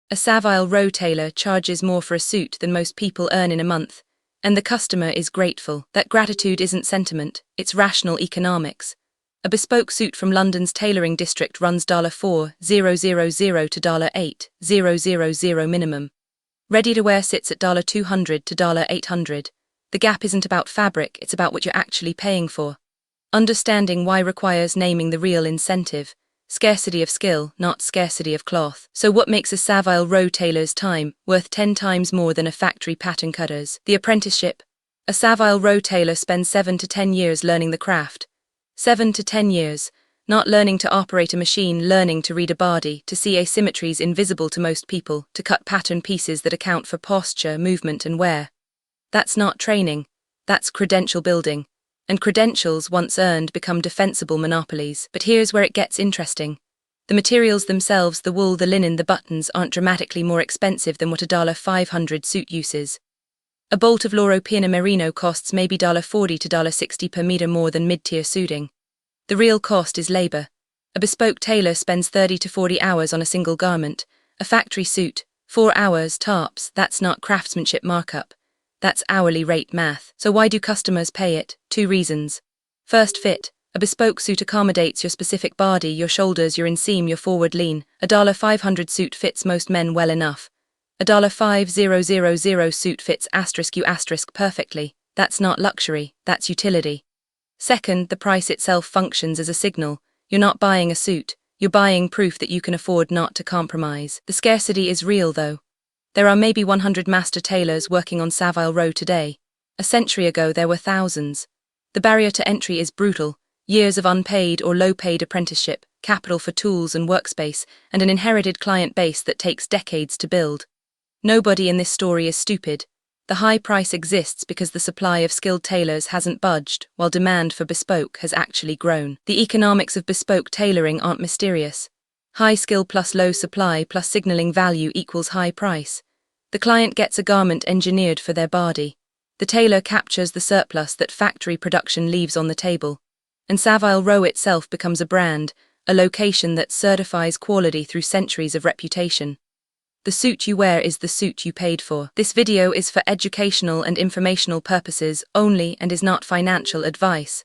A Savile Row tailor charges more for a suit than most people earn in a month, and the customer is grateful. That gratitude isn't sentiment, it's rational economics. A bespoke suit from London's tailoring district runs $4,000 to $8,000 minimum. Ready-to-wear sits at $200 to $800. The gap isn't about fabric, it's about what you're actually paying for. Understanding why requires naming the real incentive. Scarcity of skill, not scarcity of cloth. So what makes a Savile Row tailor's time worth 10 times more than a factory pattern cutter's? The apprenticeship. A Savile Row tailor spends 7 to 10 years learning the craft. 7 to 10 years. Not learning to operate a machine, learning to read a body, to see asymmetries invisible to most people, to cut pattern pieces that account for posture, movement and wear. That's not training. That's credential building. And credentials, once earned, become defensible monopolies. But here's where it gets interesting. The materials themselves, the wool, the linen, the buttons, aren't dramatically more expensive than what a $500 suit uses. A bolt of Loro Piana Merino costs maybe $40 to $60 per meter more than mid-tier suiting. The real cost is labor. A bespoke tailor spends 30 to 40 hours on a single garment. A factory suit, 4 hours tops. That's not craftsmanship markup. That's hourly rate math. So why do customers pay it? 2 reasons. First, fit. A bespoke suit accommodates your specific body, your shoulders, your inseam, your forward lean. A $500 suit fits most men well enough. A $5,000 suit fits *U* perfectly. That's not luxury, that's utility. Second, the price itself functions as a signal. You're not buying a suit, you're buying proof that you can afford not to compromise. The scarcity is real though. There are maybe 100 master tailors working on Savile Row today. A century ago there were thousands. The barrier to entry is brutal. Years of unpaid or low-paid apprenticeship, capital for tools and workspace, and an inherited client base that takes decades to build. Nobody in this story is stupid. The high price exists because the supply of skilled tailors hasn't budged, while demand for bespoke has actually grown. The economics of bespoke tailoring aren't mysterious. High skill plus low supply plus signaling value equals high price. The client gets a garment engineered for their body. The tailor captures the surplus that factory production leaves on the table. And Savile Row itself becomes a brand, a location that certifies quality through centuries of reputation. The suit you wear is the suit you paid for. This video is for educational and informational purposes only and is not financial advice.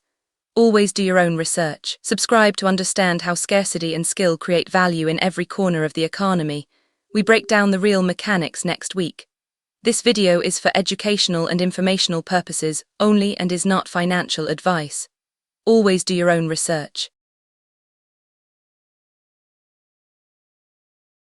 Always do your own research. Subscribe to understand how scarcity and skill create value in every corner of the economy. We break down the real mechanics next week. This video is for educational and informational purposes only and is not financial advice. Always do your own research.